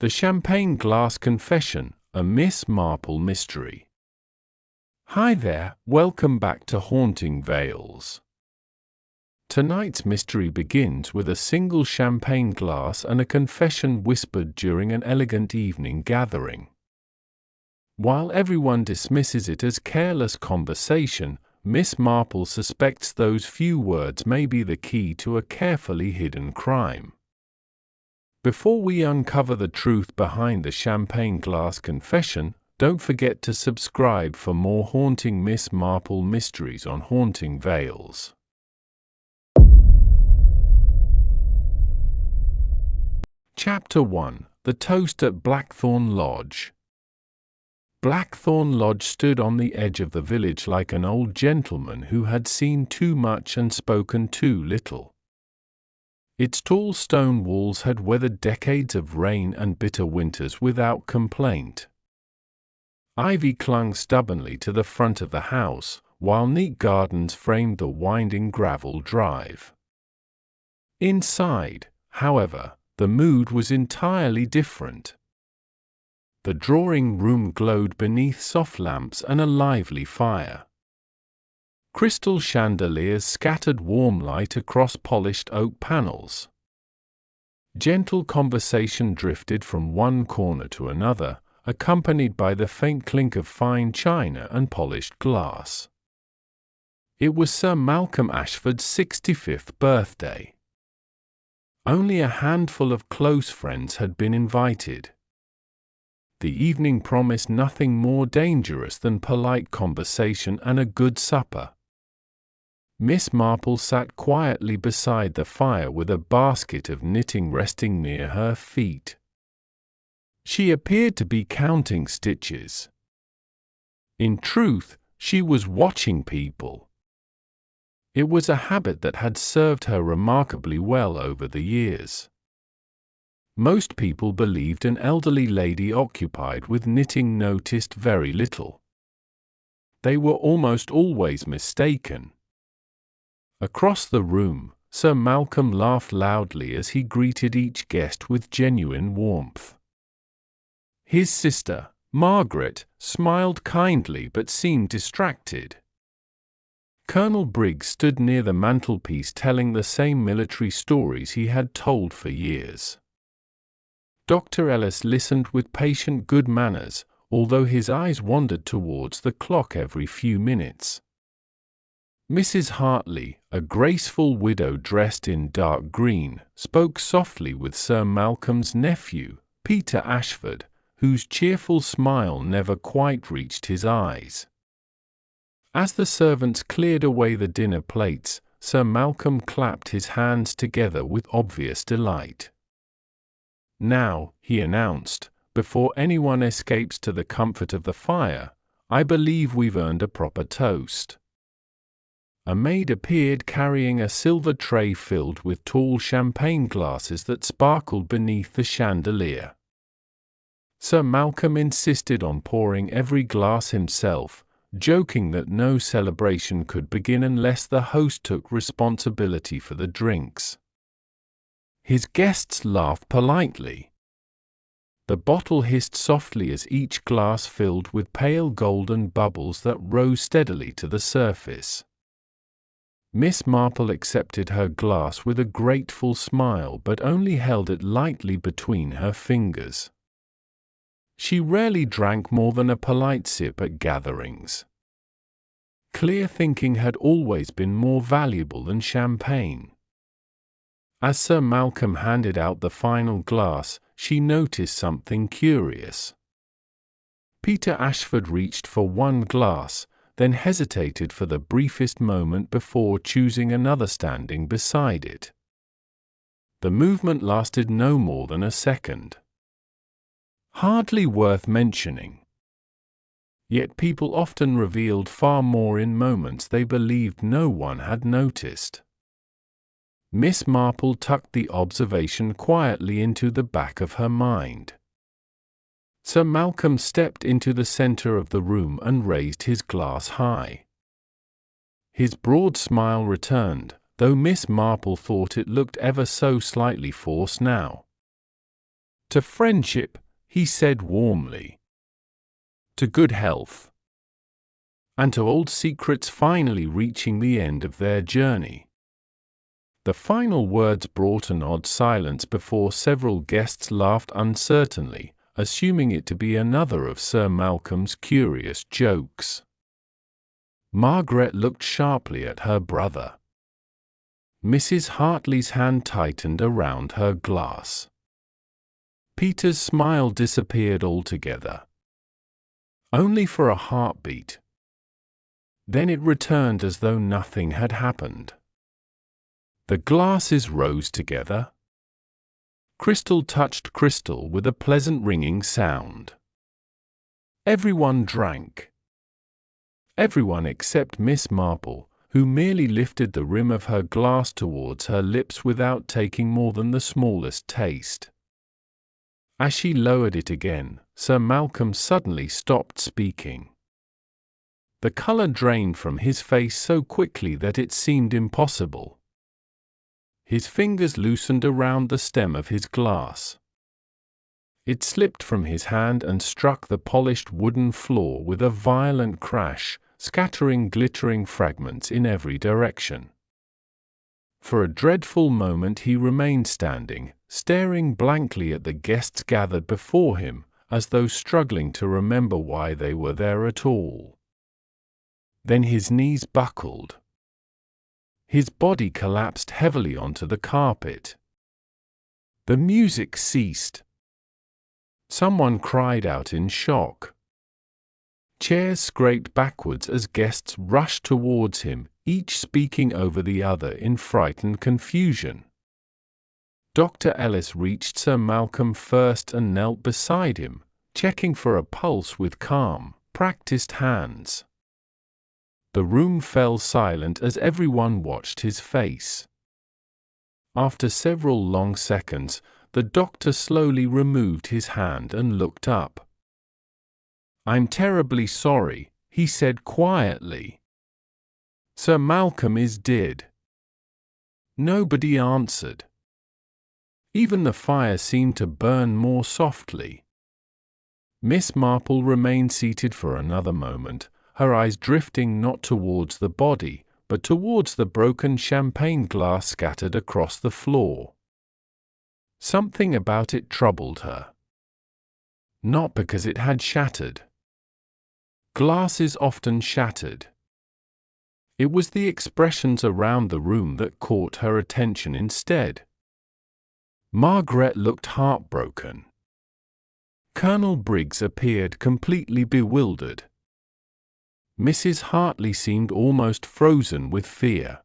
The Champagne Glass Confession, a Miss Marple mystery. Hi there, welcome back to Haunting Vales. Tonight's mystery begins with a single champagne glass and a confession whispered during an elegant evening gathering. While everyone dismisses it as careless conversation, Miss Marple suspects those few words may be the key to a carefully hidden crime. Before we uncover the truth behind the champagne glass confession, don't forget to subscribe for more haunting Miss Marple mysteries on Haunting Vales. Chapter 1: The Toast at Blackthorn Lodge. Blackthorn Lodge stood on the edge of the village like an old gentleman who had seen too much and spoken too little. Its tall stone walls had weathered decades of rain and bitter winters without complaint. Ivy clung stubbornly to the front of the house, while neat gardens framed the winding gravel drive. Inside, however, the mood was entirely different. The drawing room glowed beneath soft lamps and a lively fire. Crystal chandeliers scattered warm light across polished oak panels. Gentle conversation drifted from one corner to another, accompanied by the faint clink of fine china and polished glass. It was Sir Malcolm Ashford's 65th birthday. Only a handful of close friends had been invited. The evening promised nothing more dangerous than polite conversation and a good supper. Miss Marple sat quietly beside the fire with a basket of knitting resting near her feet. She appeared to be counting stitches. In truth, she was watching people. It was a habit that had served her remarkably well over the years. Most people believed an elderly lady occupied with knitting noticed very little. They were almost always mistaken. Across the room, Sir Malcolm laughed loudly as he greeted each guest with genuine warmth. His sister, Margaret, smiled kindly but seemed distracted. Colonel Briggs stood near the mantelpiece telling the same military stories he had told for years. Dr. Ellis listened with patient good manners, although his eyes wandered towards the clock every few minutes. Mrs. Hartley, a graceful widow dressed in dark green, spoke softly with Sir Malcolm's nephew, Peter Ashford, whose cheerful smile never quite reached his eyes. As the servants cleared away the dinner plates, Sir Malcolm clapped his hands together with obvious delight. "Now," he announced, "before anyone escapes to the comfort of the fire, I believe we've earned a proper toast." A maid appeared carrying a silver tray filled with tall champagne glasses that sparkled beneath the chandelier. Sir Malcolm insisted on pouring every glass himself, joking that no celebration could begin unless the host took responsibility for the drinks. His guests laughed politely. The bottle hissed softly as each glass filled with pale golden bubbles that rose steadily to the surface. Miss Marple accepted her glass with a grateful smile but only held it lightly between her fingers. She rarely drank more than a polite sip at gatherings. Clear thinking had always been more valuable than champagne. As Sir Malcolm handed out the final glass, she noticed something curious. Peter Ashford reached for one glass, then hesitated for the briefest moment before choosing another standing beside it. The movement lasted no more than a second. Hardly worth mentioning. Yet people often revealed far more in moments they believed no one had noticed. Miss Marple tucked the observation quietly into the back of her mind. Sir Malcolm stepped into the center of the room and raised his glass high. His broad smile returned, though Miss Marple thought it looked ever so slightly forced now. "To friendship," he said warmly. "To good health. And to old secrets finally reaching the end of their journey." The final words brought an odd silence before several guests laughed uncertainly, assuming it to be another of Sir Malcolm's curious jokes. Margaret looked sharply at her brother. Mrs. Hartley's hand tightened around her glass. Peter's smile disappeared altogether. Only for a heartbeat. Then it returned as though nothing had happened. The glasses rose together. Crystal touched crystal with a pleasant ringing sound. Everyone drank. Everyone except Miss Marple, who merely lifted the rim of her glass towards her lips without taking more than the smallest taste. As she lowered it again, Sir Malcolm suddenly stopped speaking. The colour drained from his face so quickly that it seemed impossible. His fingers loosened around the stem of his glass. It slipped from his hand and struck the polished wooden floor with a violent crash, scattering glittering fragments in every direction. For a dreadful moment he remained standing, staring blankly at the guests gathered before him, as though struggling to remember why they were there at all. Then his knees buckled. His body collapsed heavily onto the carpet. The music ceased. Someone cried out in shock. Chairs scraped backwards as guests rushed towards him, each speaking over the other in frightened confusion. Dr. Ellis reached Sir Malcolm first and knelt beside him, checking for a pulse with calm, practiced hands. The room fell silent as everyone watched his face. After several long seconds, the doctor slowly removed his hand and looked up. "I'm terribly sorry," he said quietly. "Sir Malcolm is dead." Nobody answered. Even the fire seemed to burn more softly. Miss Marple remained seated for another moment, her eyes drifting not towards the body, but towards the broken champagne glass scattered across the floor. Something about it troubled her. Not because it had shattered. Glasses often shattered. It was the expressions around the room that caught her attention instead. Margaret looked heartbroken. Colonel Briggs appeared completely bewildered. Mrs. Hartley seemed almost frozen with fear.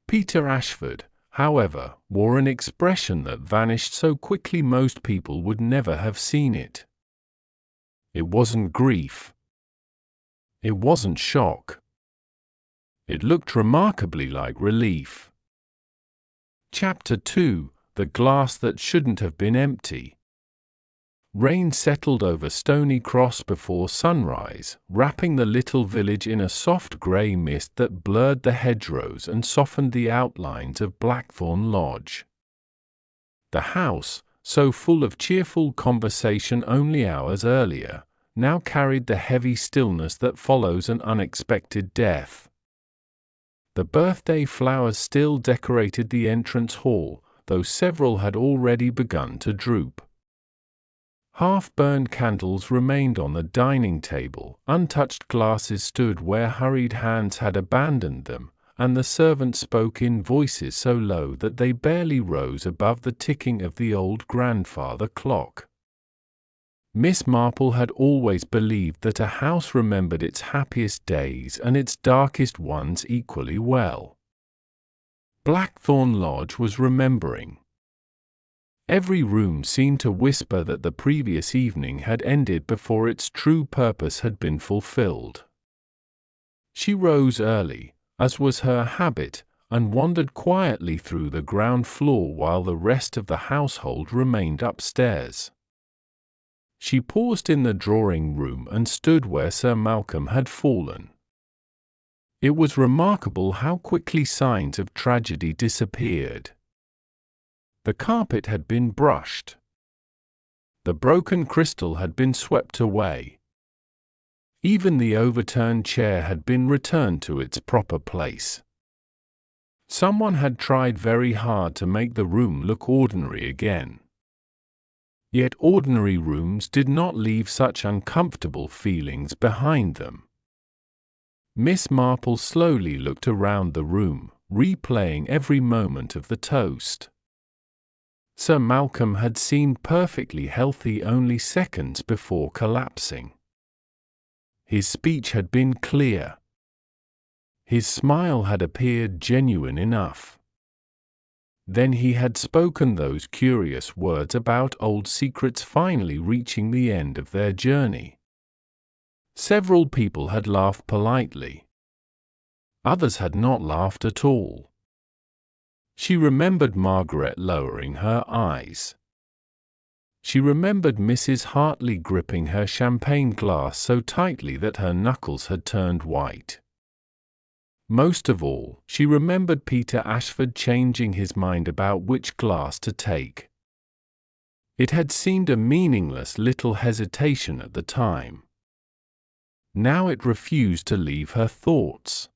Peter Ashford, however, wore an expression that vanished so quickly most people would never have seen it. It wasn't grief. It wasn't shock. It looked remarkably like relief. Chapter 2: The Glass That Shouldn't Have Been Empty. Rain settled over Stony Cross before sunrise, wrapping the little village in a soft grey mist that blurred the hedgerows and softened the outlines of Blackthorn Lodge. The house, so full of cheerful conversation only hours earlier, now carried the heavy stillness that follows an unexpected death. The birthday flowers still decorated the entrance hall, though several had already begun to droop. Half-burned candles remained on the dining table, untouched glasses stood where hurried hands had abandoned them, and the servants spoke in voices so low that they barely rose above the ticking of the old grandfather clock. Miss Marple had always believed that a house remembered its happiest days and its darkest ones equally well. Blackthorn Lodge was remembering. Every room seemed to whisper that the previous evening had ended before its true purpose had been fulfilled. She rose early, as was her habit, and wandered quietly through the ground floor while the rest of the household remained upstairs. She paused in the drawing-room and stood where Sir Malcolm had fallen. It was remarkable how quickly signs of tragedy disappeared. The carpet had been brushed. The broken crystal had been swept away. Even the overturned chair had been returned to its proper place. Someone had tried very hard to make the room look ordinary again. Yet ordinary rooms did not leave such uncomfortable feelings behind them. Miss Marple slowly looked around the room, replaying every moment of the toast. Sir Malcolm had seemed perfectly healthy only seconds before collapsing. His speech had been clear. His smile had appeared genuine enough. Then he had spoken those curious words about old secrets finally reaching the end of their journey. Several people had laughed politely. Others had not laughed at all. She remembered Margaret lowering her eyes. She remembered Mrs. Hartley gripping her champagne glass so tightly that her knuckles had turned white. Most of all, she remembered Peter Ashford changing his mind about which glass to take. It had seemed a meaningless little hesitation at the time. Now it refused to leave her thoughts.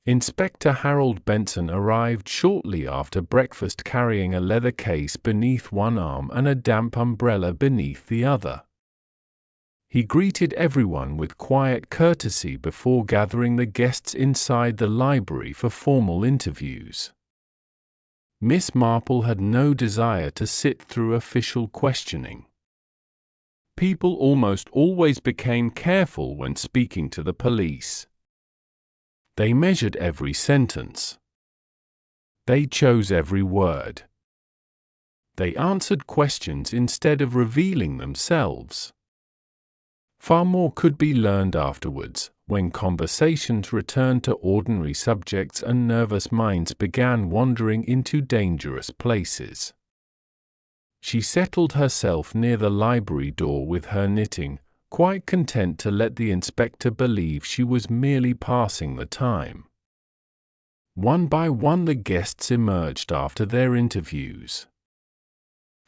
Inspector Harold Benson arrived shortly after breakfast carrying a leather case beneath one arm and a damp umbrella beneath the other. He greeted everyone with quiet courtesy before gathering the guests inside the library for formal interviews. Miss Marple had no desire to sit through official questioning. People almost always became careful when speaking to the police. They measured every sentence. They chose every word. They answered questions instead of revealing themselves. Far more could be learned afterwards, when conversations returned to ordinary subjects and nervous minds began wandering into dangerous places. She settled herself near the library door with her knitting, quite content to let the inspector believe she was merely passing the time. One by one the guests emerged after their interviews.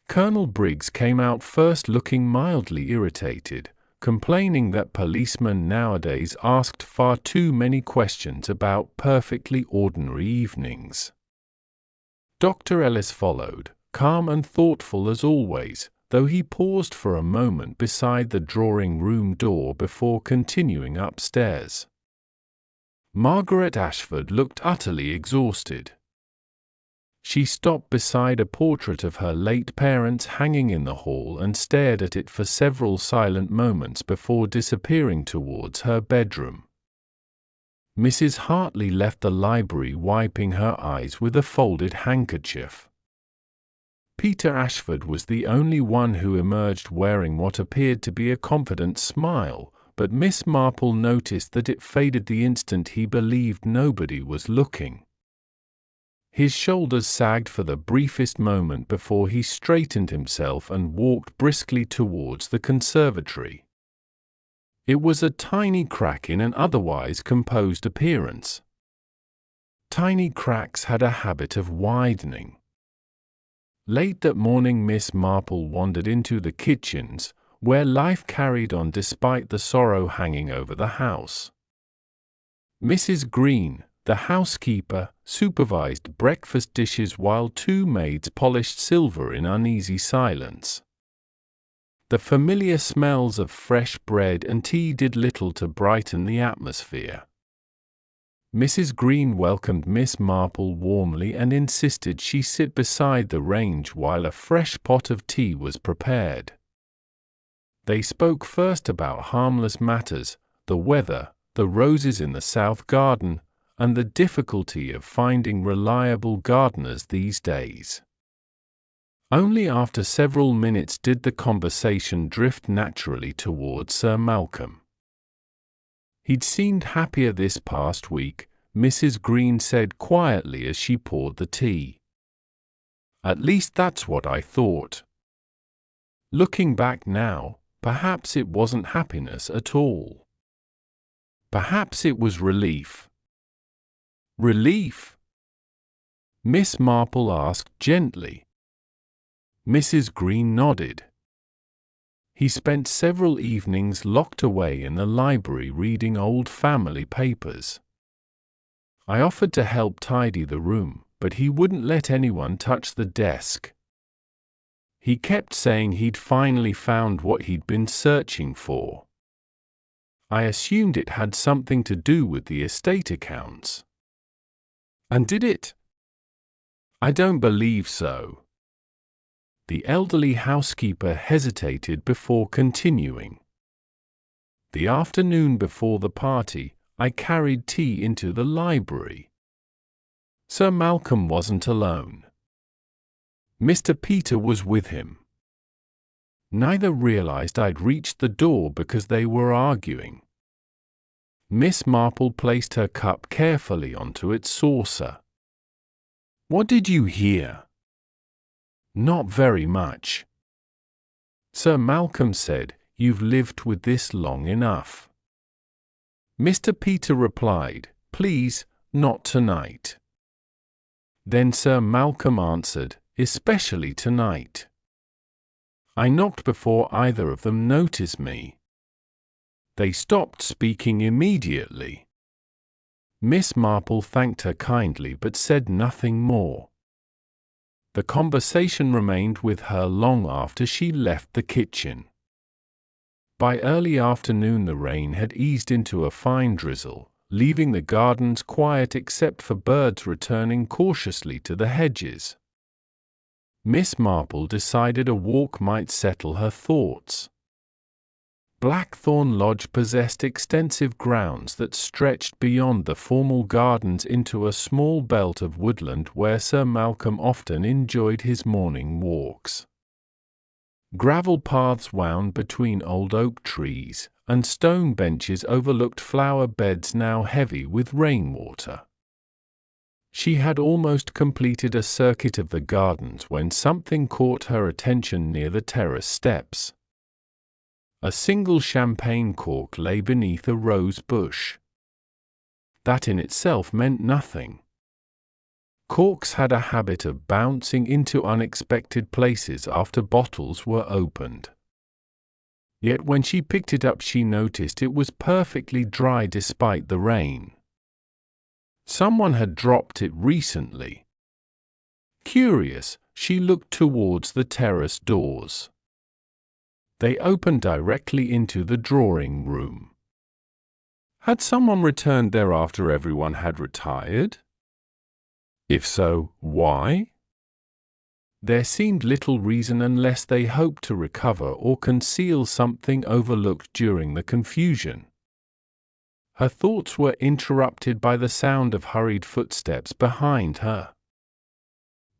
Colonel Briggs came out first looking mildly irritated, complaining that policemen nowadays asked far too many questions about perfectly ordinary evenings. Dr. Ellis followed, calm and thoughtful as always, though he paused for a moment beside the drawing-room door before continuing upstairs. Margaret Ashford looked utterly exhausted. She stopped beside a portrait of her late parents hanging in the hall and stared at it for several silent moments before disappearing towards her bedroom. Mrs. Hartley left the library wiping her eyes with a folded handkerchief. Peter Ashford was the only one who emerged wearing what appeared to be a confident smile, but Miss Marple noticed that it faded the instant he believed nobody was looking. His shoulders sagged for the briefest moment before he straightened himself and walked briskly towards the conservatory. It was a tiny crack in an otherwise composed appearance. Tiny cracks had a habit of widening. Late that morning Miss Marple wandered into the kitchens, where life carried on despite the sorrow hanging over the house. Mrs. Green, the housekeeper, supervised breakfast dishes while two maids polished silver in uneasy silence. The familiar smells of fresh bread and tea did little to brighten the atmosphere. Mrs. Green welcomed Miss Marple warmly and insisted she sit beside the range while a fresh pot of tea was prepared. They spoke first about harmless matters, the weather, the roses in the south garden, and the difficulty of finding reliable gardeners these days. Only after several minutes did the conversation drift naturally towards Sir Malcolm. He'd seemed happier this past week, Mrs. Green said quietly as she poured the tea. At least that's what I thought. Looking back now, perhaps it wasn't happiness at all. Perhaps it was relief. Relief? Miss Marple asked gently. Mrs. Green nodded. He spent several evenings locked away in the library reading old family papers. I offered to help tidy the room, but he wouldn't let anyone touch the desk. He kept saying he'd finally found what he'd been searching for. I assumed it had something to do with the estate accounts. And did it? I don't believe so. The elderly housekeeper hesitated before continuing. The afternoon before the party, I carried tea into the library. Sir Malcolm wasn't alone. Mr. Peter was with him. Neither realized I'd reached the door because they were arguing. Miss Marple placed her cup carefully onto its saucer. "What did you hear?" "Not very much." Sir Malcolm said, "You've lived with this long enough." Mr. Peter replied, "Please, not tonight." Then Sir Malcolm answered, "Especially tonight." I knocked before either of them noticed me. They stopped speaking immediately. Miss Marple thanked her kindly but said nothing more. The conversation remained with her long after she left the kitchen. By early afternoon the rain had eased into a fine drizzle, leaving the gardens quiet except for birds returning cautiously to the hedges. Miss Marple decided a walk might settle her thoughts. Blackthorn Lodge possessed extensive grounds that stretched beyond the formal gardens into a small belt of woodland where Sir Malcolm often enjoyed his morning walks. Gravel paths wound between old oak trees, and stone benches overlooked flower beds now heavy with rainwater. She had almost completed a circuit of the gardens when something caught her attention near the terrace steps. A single champagne cork lay beneath a rose bush. That in itself meant nothing. Corks had a habit of bouncing into unexpected places after bottles were opened. Yet when she picked it up she noticed it was perfectly dry despite the rain. Someone had dropped it recently. Curious, she looked towards the terrace doors. They opened directly into the drawing room. Had someone returned there after everyone had retired? If so, why? There seemed little reason unless they hoped to recover or conceal something overlooked during the confusion. Her thoughts were interrupted by the sound of hurried footsteps behind her.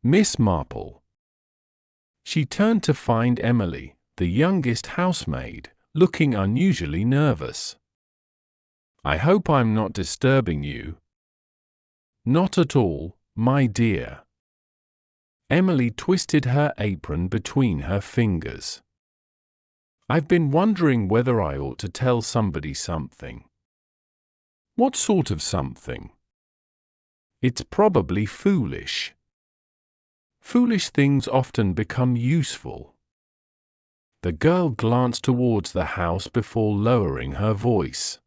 Miss Marple. She turned to find Emily, the youngest housemaid, looking unusually nervous. "I hope I'm not disturbing you." "Not at all, my dear." Emily twisted her apron between her fingers. "I've been wondering whether I ought to tell somebody something." "What sort of something?" "It's probably foolish." Foolish things often become useful. The girl glanced towards the house before lowering her voice.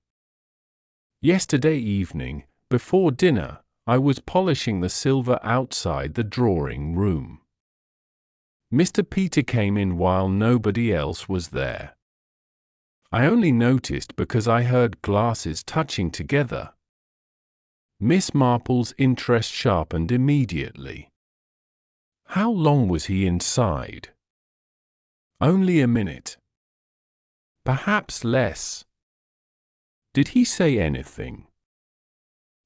"Yesterday evening, before dinner, I was polishing the silver outside the drawing room. Mr. Peter came in while nobody else was there. I only noticed because I heard glasses touching together." Miss Marple's interest sharpened immediately. "How long was he inside?" "Only a minute." "Perhaps less." "Did he say anything?"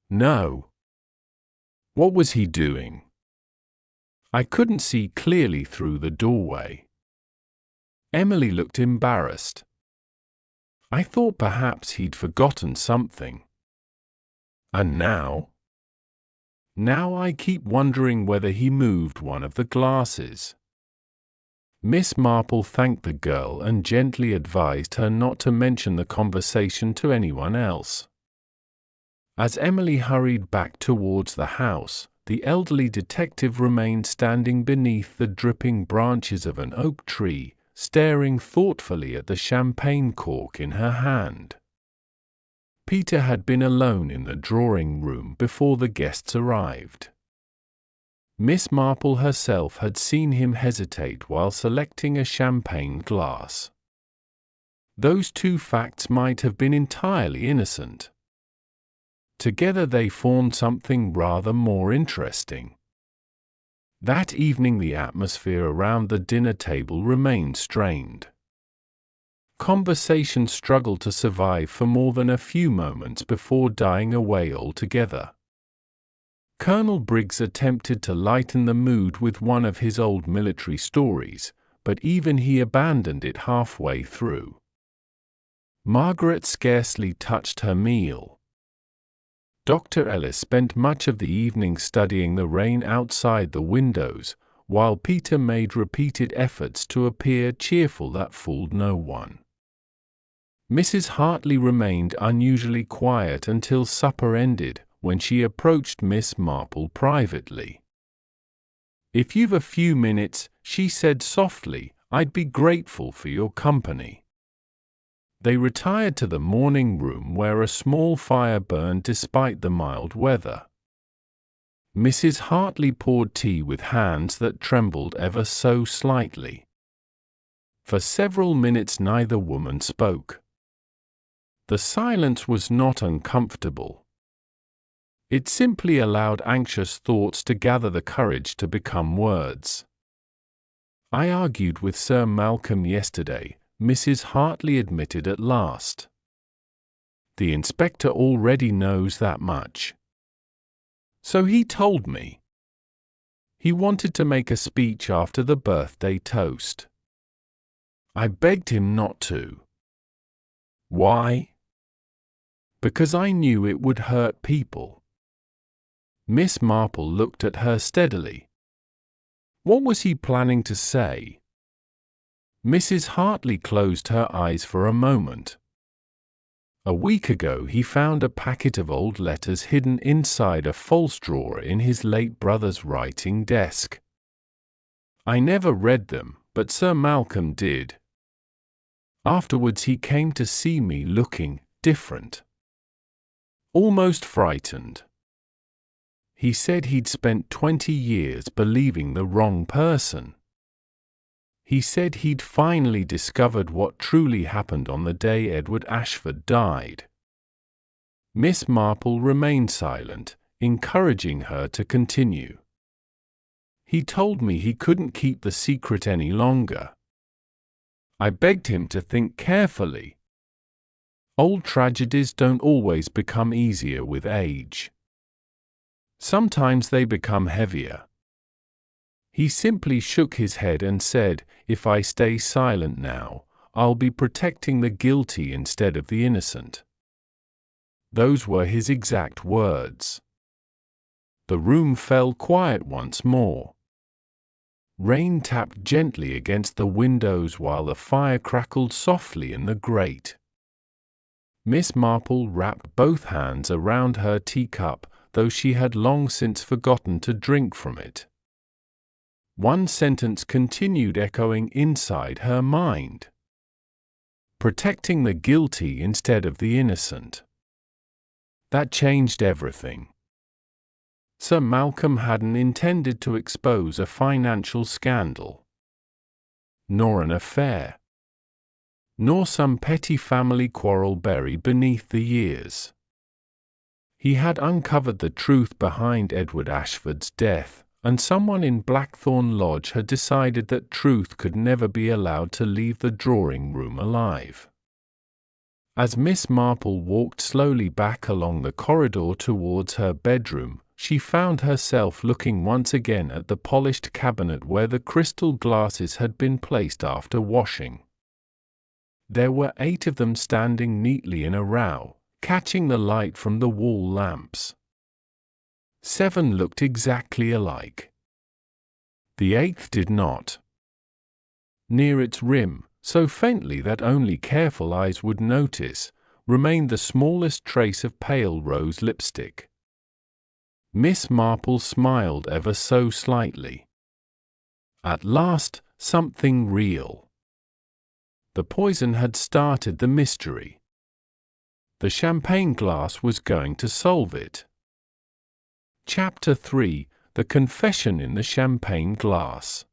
"No." "What was he doing?" "I couldn't see clearly through the doorway." Emily looked embarrassed. "I thought perhaps he'd forgotten something." "And now?" "Now I keep wondering whether he moved one of the glasses." Miss Marple thanked the girl and gently advised her not to mention the conversation to anyone else. As Emily hurried back towards the house, the elderly detective remained standing beneath the dripping branches of an oak tree, staring thoughtfully at the champagne cork in her hand. Peter had been alone in the drawing room before the guests arrived. Miss Marple herself had seen him hesitate while selecting a champagne glass. Those two facts might have been entirely innocent. Together they formed something rather more interesting. That evening the atmosphere around the dinner table remained strained. Conversation struggled to survive for more than a few moments before dying away altogether. Colonel Briggs attempted to lighten the mood with one of his old military stories, but even he abandoned it halfway through. Margaret scarcely touched her meal. Dr. Ellis spent much of the evening studying the rain outside the windows, while Peter made repeated efforts to appear cheerful that fooled no one. Mrs. Hartley remained unusually quiet until supper ended, when she approached Miss Marple privately. "If you've a few minutes," she said softly, "I'd be grateful for your company." They retired to the morning room where a small fire burned despite the mild weather. Mrs. Hartley poured tea with hands that trembled ever so slightly. For several minutes neither woman spoke. The silence was not uncomfortable. It simply allowed anxious thoughts to gather the courage to become words. "I argued with Sir Malcolm yesterday," Mrs. Hartley admitted at last. "The inspector already knows that much." "So he told me." "He wanted to make a speech after the birthday toast. I begged him not to." "Why?" "Because I knew it would hurt people." Miss Marple looked at her steadily. "What was he planning to say?" Mrs. Hartley closed her eyes for a moment. "A week ago he found a packet of old letters hidden inside a false drawer in his late brother's writing desk. I never read them, but Sir Malcolm did. Afterwards he came to see me looking different. Almost frightened. He said he'd spent 20 years believing the wrong person. He said he'd finally discovered what truly happened on the day Edward Ashford died." Miss Marple remained silent, encouraging her to continue. "He told me he couldn't keep the secret any longer. I begged him to think carefully. Old tragedies don't always become easier with age. Sometimes they become heavier. He simply shook his head and said, 'If I stay silent now, I'll be protecting the guilty instead of the innocent.' Those were his exact words." The room fell quiet once more. Rain tapped gently against the windows while the fire crackled softly in the grate. Miss Marple wrapped both hands around her teacup, though she had long since forgotten to drink from it. One sentence continued echoing inside her mind. Protecting the guilty instead of the innocent. That changed everything. Sir Malcolm hadn't intended to expose a financial scandal. Nor an affair. Nor some petty family quarrel buried beneath the years. He had uncovered the truth behind Edward Ashford's death, and someone in Blackthorn Lodge had decided that truth could never be allowed to leave the drawing room alive. As Miss Marple walked slowly back along the corridor towards her bedroom, she found herself looking once again at the polished cabinet where the crystal glasses had been placed after washing. There were 8 of them standing neatly in a row, catching the light from the wall lamps. 7 looked exactly alike. The 8th did not. Near its rim, so faintly that only careful eyes would notice, remained the smallest trace of pale rose lipstick. Miss Marple smiled ever so slightly. At last, something real. The poison had started the mystery. The champagne glass was going to solve it. Chapter 3: The Confession in the Champagne Glass.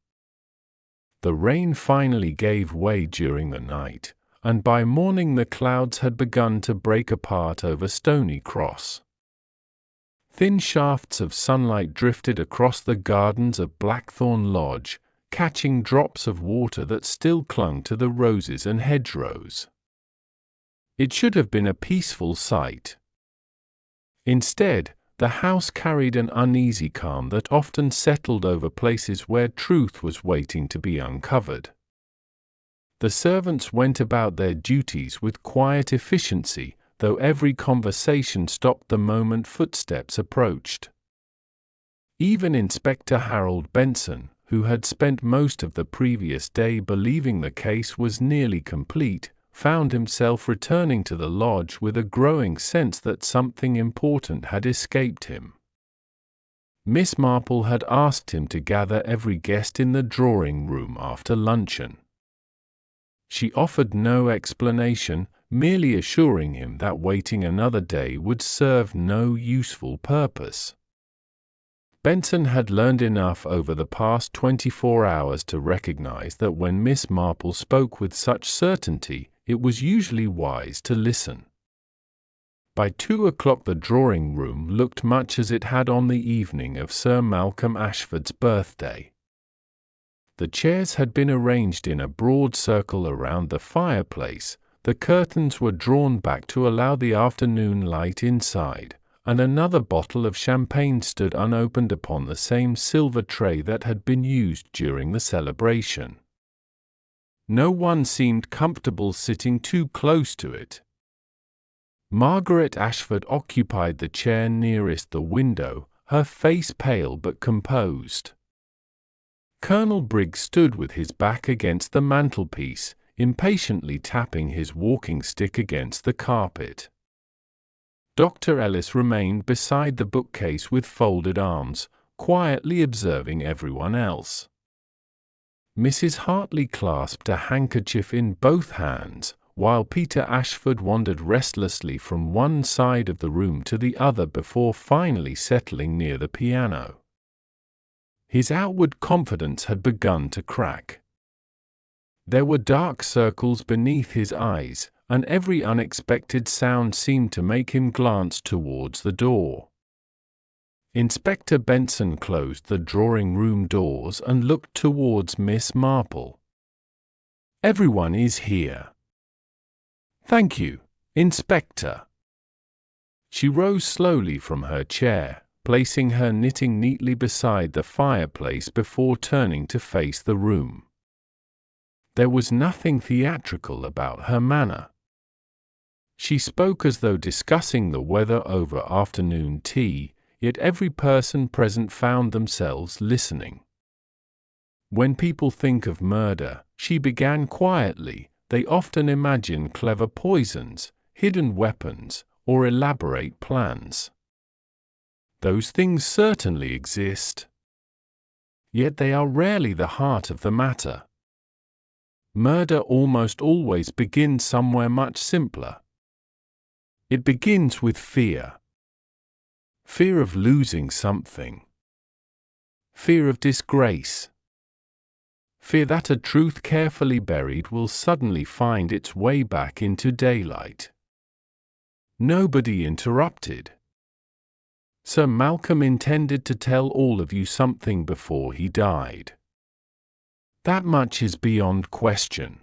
The rain finally gave way during the night, and by morning the clouds had begun to break apart over Stony Cross. Thin shafts of sunlight drifted across the gardens of Blackthorn Lodge, catching drops of water that still clung to the roses and hedgerows. It should have been a peaceful sight. Instead, the house carried an uneasy calm that often settled over places where truth was waiting to be uncovered. The servants went about their duties with quiet efficiency, though every conversation stopped the moment footsteps approached. Even Inspector Harold Benson, who had spent most of the previous day believing the case was nearly complete, found himself returning to the lodge with a growing sense that something important had escaped him. Miss Marple had asked him to gather every guest in the drawing room after luncheon. She offered no explanation, merely assuring him that waiting another day would serve no useful purpose. Benson had learned enough over the past 24 hours to recognize that when Miss Marple spoke with such certainty, it was usually wise to listen. By 2 o'clock the drawing room looked much as it had on the evening of Sir Malcolm Ashford's birthday. The chairs had been arranged in a broad circle around the fireplace, the curtains were drawn back to allow the afternoon light inside, and another bottle of champagne stood unopened upon the same silver tray that had been used during the celebration. No one seemed comfortable sitting too close to it. Margaret Ashford occupied the chair nearest the window, her face pale but composed. Colonel Briggs stood with his back against the mantelpiece, impatiently tapping his walking stick against the carpet. Dr. Ellis remained beside the bookcase with folded arms, quietly observing everyone else. Mrs. Hartley clasped a handkerchief in both hands, while Peter Ashford wandered restlessly from one side of the room to the other before finally settling near the piano. His outward confidence had begun to crack. There were dark circles beneath his eyes, and every unexpected sound seemed to make him glance towards the door. Inspector Benson closed the drawing-room doors and looked towards Miss Marple. "Everyone is here." "Thank you, Inspector." She rose slowly from her chair, placing her knitting neatly beside the fireplace before turning to face the room. There was nothing theatrical about her manner. She spoke as though discussing the weather over afternoon tea, yet every person present found themselves listening. "When people think of murder," she began quietly, "they often imagine clever poisons, hidden weapons, or elaborate plans. Those things certainly exist. Yet they are rarely the heart of the matter. Murder almost always begins somewhere much simpler. It begins with fear. Fear of losing something. Fear of disgrace. Fear that a truth carefully buried will suddenly find its way back into daylight." Nobody interrupted. "Sir Malcolm intended to tell all of you something before he died. That much is beyond question.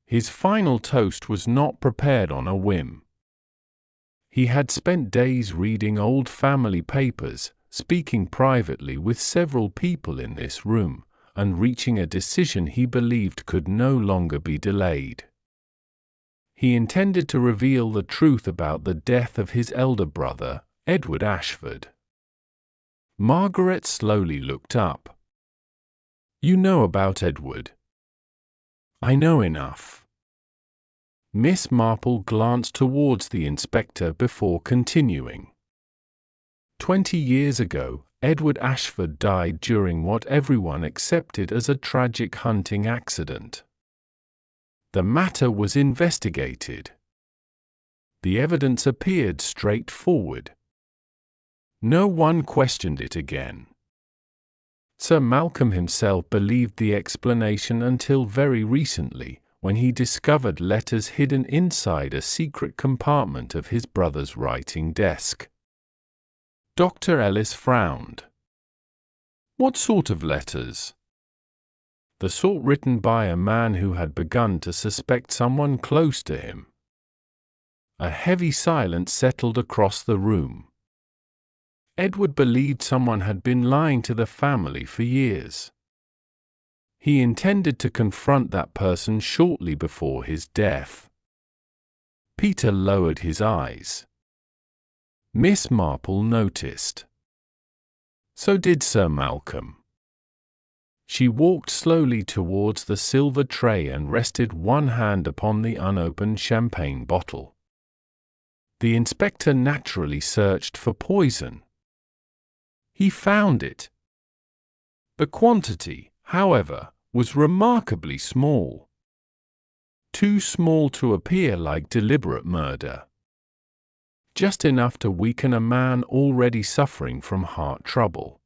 His final toast was not prepared on a whim. He had spent days reading old family papers, speaking privately with several people in this room, and reaching a decision he believed could no longer be delayed. He intended to reveal the truth about the death of his elder brother, Edward Ashford." Margaret slowly looked up. "You know about Edward?" "I know enough." Miss Marple glanced towards the inspector before continuing. 20 years ago, Edward Ashford died during what everyone accepted as a tragic hunting accident. The matter was investigated. The evidence appeared straightforward. No one questioned it again. Sir Malcolm himself believed the explanation until very recently, when he discovered letters hidden inside a secret compartment of his brother's writing desk. Dr. Ellis frowned. What sort of letters? The sort written by a man who had begun to suspect someone close to him. A heavy silence settled across the room. Edward believed someone had been lying to the family for years. He intended to confront that person shortly before his death. Peter lowered his eyes. Miss Marple noticed. So did Sir Malcolm. She walked slowly towards the silver tray and rested one hand upon the unopened champagne bottle. The inspector naturally searched for poison. He found it. The quantity, however, was remarkably small. Too small to appear like deliberate murder. Just enough to weaken a man already suffering from heart trouble.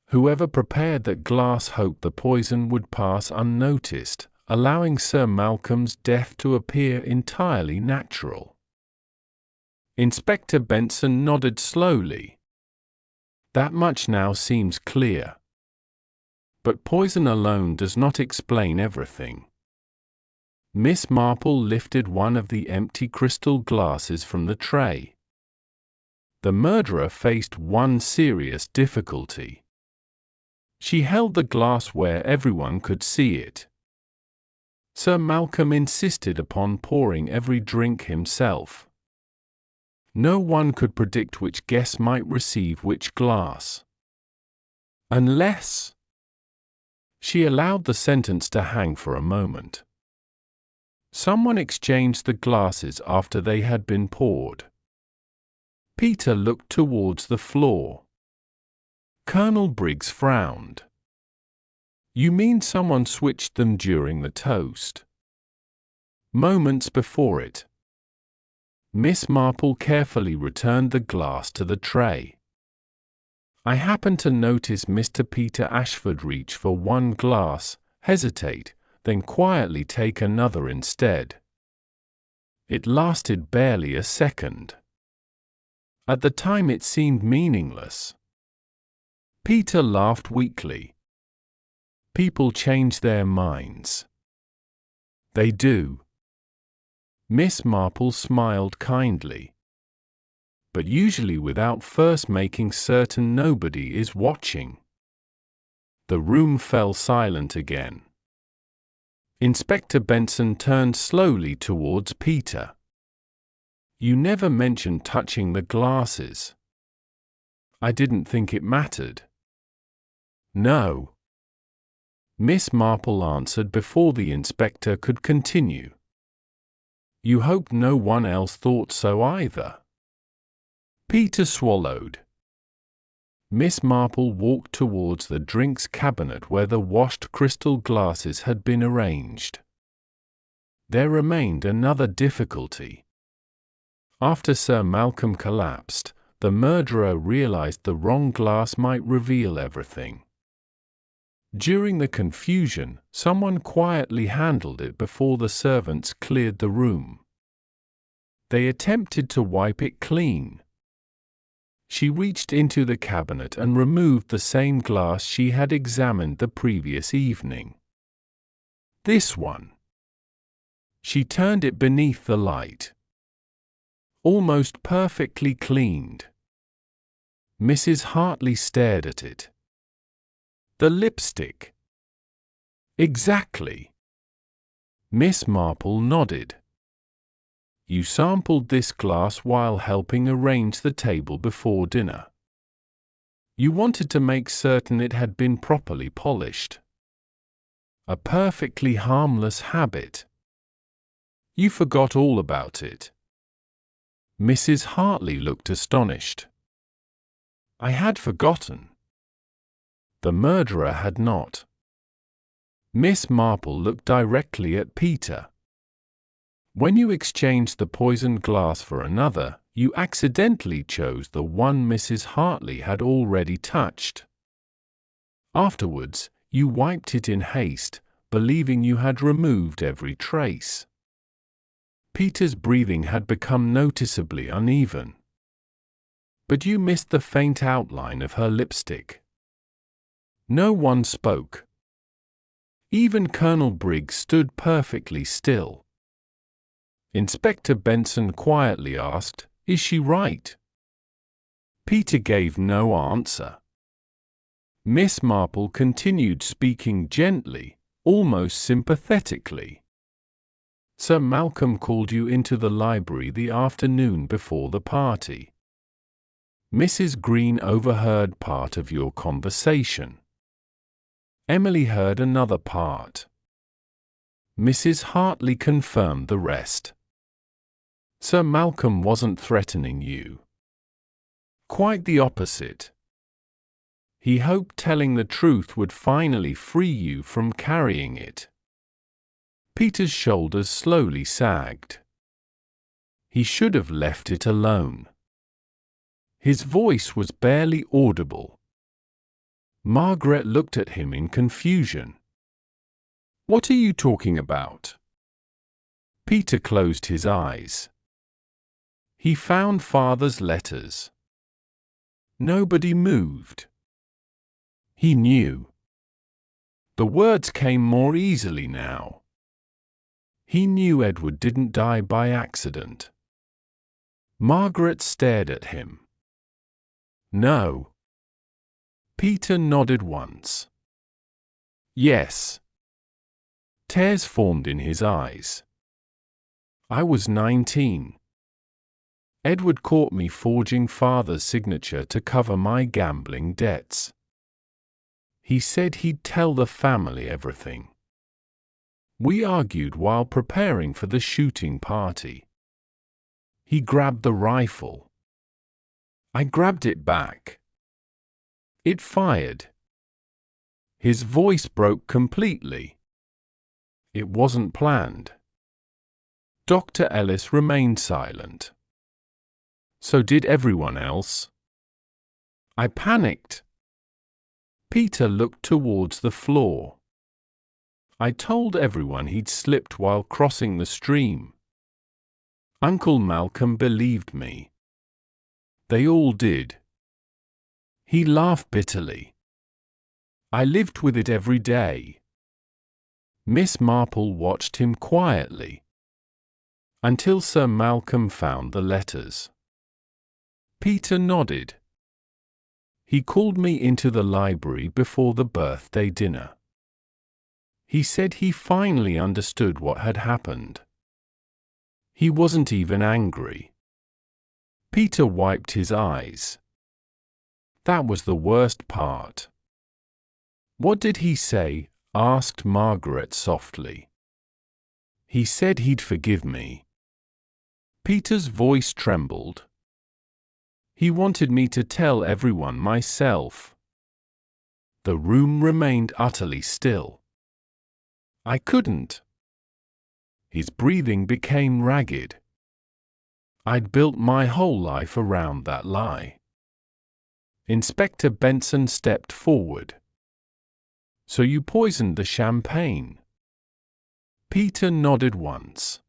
Whoever prepared that glass hoped the poison would pass unnoticed, allowing Sir Malcolm's death to appear entirely natural. Inspector Benson nodded slowly. That much now seems clear. But poison alone does not explain everything. Miss Marple lifted one of the empty crystal glasses from the tray. The murderer faced one serious difficulty. She held the glass where everyone could see it. Sir Malcolm insisted upon pouring every drink himself. No one could predict which guest might receive which glass. Unless... She allowed the sentence to hang for a moment. Someone exchanged the glasses after they had been poured. Peter looked towards the floor. Colonel Briggs frowned. You mean someone switched them during the toast? Moments before it. Miss Marple carefully returned the glass to the tray. I happened to notice Mr. Peter Ashford reach for one glass, hesitate, then quietly take another instead. It lasted barely a second. At the time it seemed meaningless. Peter laughed weakly. People change their minds. They do. Miss Marple smiled kindly. But usually without first making certain nobody is watching. The room fell silent again. Inspector Benson turned slowly towards Peter. You never mentioned touching the glasses. I didn't think it mattered. No. Miss Marple answered before the inspector could continue. You hoped no one else thought so either. Peter swallowed. Miss Marple walked towards the drinks cabinet where the washed crystal glasses had been arranged. There remained another difficulty. After Sir Malcolm collapsed, the murderer realized the wrong glass might reveal everything. During the confusion, someone quietly handled it before the servants cleared the room. They attempted to wipe it clean. She reached into the cabinet and removed the same glass she had examined the previous evening. This one. She turned it beneath the light. Almost perfectly cleaned. Mrs. Hartley stared at it. The lipstick. Exactly. Miss Marple nodded. You sampled this glass while helping arrange the table before dinner. You wanted to make certain it had been properly polished. A perfectly harmless habit. You forgot all about it. Mrs. Hartley looked astonished. I had forgotten. The murderer had not. Miss Marple looked directly at Peter. When you exchanged the poisoned glass for another, you accidentally chose the one Mrs. Hartley had already touched. Afterwards, you wiped it in haste, believing you had removed every trace. Peter's breathing had become noticeably uneven. But you missed the faint outline of her lipstick. No one spoke. Even Colonel Briggs stood perfectly still. Inspector Benson quietly asked, "Is she right?" Peter gave no answer. Miss Marple continued speaking gently, almost sympathetically. "Sir Malcolm called you into the library the afternoon before the party. Mrs. Green overheard part of your conversation. Emily heard another part. Mrs. Hartley confirmed the rest. Sir Malcolm wasn't threatening you. Quite the opposite. He hoped telling the truth would finally free you from carrying it." Peter's shoulders slowly sagged. He should have left it alone. His voice was barely audible. Margaret looked at him in confusion. "What are you talking about?" Peter closed his eyes. He found Father's letters. Nobody moved. He knew. The words came more easily now. He knew Edward didn't die by accident. Margaret stared at him. "No." Peter nodded once. "Yes." Tears formed in his eyes. "I was 19. Edward caught me forging Father's signature to cover my gambling debts. He said he'd tell the family everything. We argued while preparing for the shooting party. He grabbed the rifle. I grabbed it back. It fired." His voice broke completely. It wasn't planned. Dr. Ellis remained silent. So did everyone else. I panicked. Peter looked towards the floor. I told everyone he'd slipped while crossing the stream. Uncle Malcolm believed me. They all did. He laughed bitterly. I lived with it every day. Miss Marple watched him quietly. Until Sir Malcolm found the letters. Peter nodded. He called me into the library before the birthday dinner. He said he finally understood what had happened. He wasn't even angry. Peter wiped his eyes. That was the worst part. "What did he say?" asked Margaret softly. "He said he'd forgive me." Peter's voice trembled. "He wanted me to tell everyone myself." The room remained utterly still. "I couldn't." His breathing became ragged. "I'd built my whole life around that lie." Inspector Benson stepped forward. "So you poisoned the champagne?" Peter nodded once.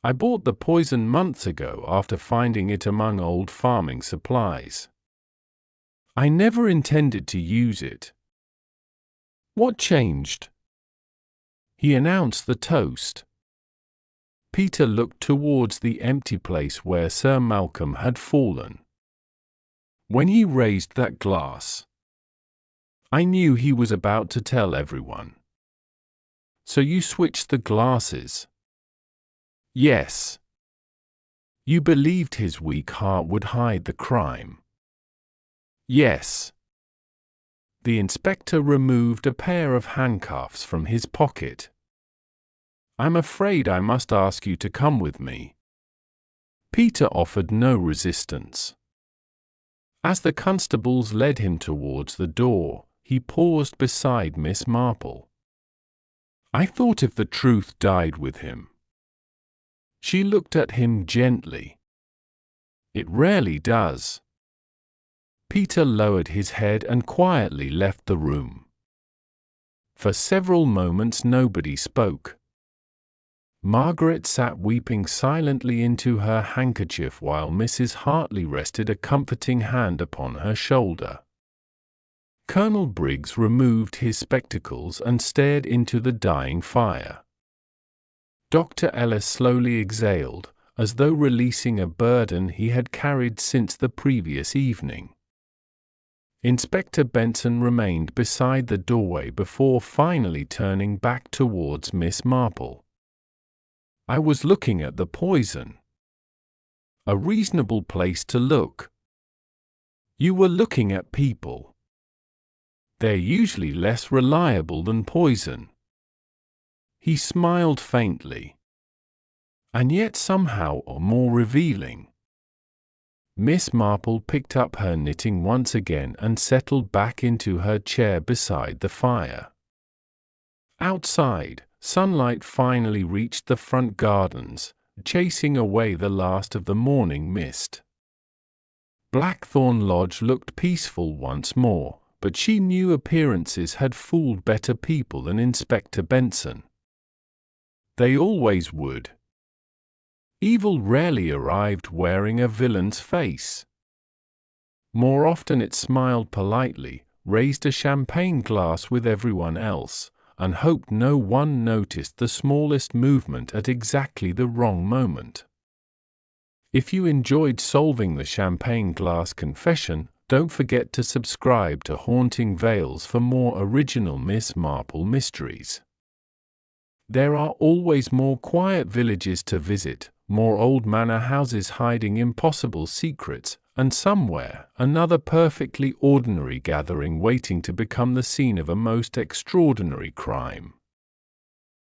"I bought the poison months ago after finding it among old farming supplies. I never intended to use it." "What changed?" He announced the toast. Peter looked towards the empty place where Sir Malcolm had fallen. When he raised that glass, I knew he was about to tell everyone. "So you switched the glasses?" "Yes." "You believed his weak heart would hide the crime?" "Yes." The inspector removed a pair of handcuffs from his pocket. "I'm afraid I must ask you to come with me." Peter offered no resistance. As the constables led him towards the door, he paused beside Miss Marple. I thought if the truth died with him. She looked at him gently. It rarely does. Peter lowered his head and quietly left the room. For several moments nobody spoke. Margaret sat weeping silently into her handkerchief while Mrs. Hartley rested a comforting hand upon her shoulder. Colonel Briggs removed his spectacles and stared into the dying fire. Dr. Ellis slowly exhaled, as though releasing a burden he had carried since the previous evening. Inspector Benson remained beside the doorway before finally turning back towards Miss Marple. I was looking at the poison. A reasonable place to look. You were looking at people. They're usually less reliable than poison. He smiled faintly. And yet somehow more revealing. Miss Marple picked up her knitting once again and settled back into her chair beside the fire. Outside, sunlight finally reached the front gardens, chasing away the last of the morning mist. Blackthorn Lodge looked peaceful once more, but she knew appearances had fooled better people than Inspector Benson. They always would. Evil rarely arrived wearing a villain's face. More often it smiled politely, raised a champagne glass with everyone else, and hoped no one noticed the smallest movement at exactly the wrong moment. If you enjoyed solving the champagne glass confession, don't forget to subscribe to Haunting Vales for more original Miss Marple mysteries. There are always more quiet villages to visit, more old manor houses hiding impossible secrets, and somewhere another perfectly ordinary gathering waiting to become the scene of a most extraordinary crime.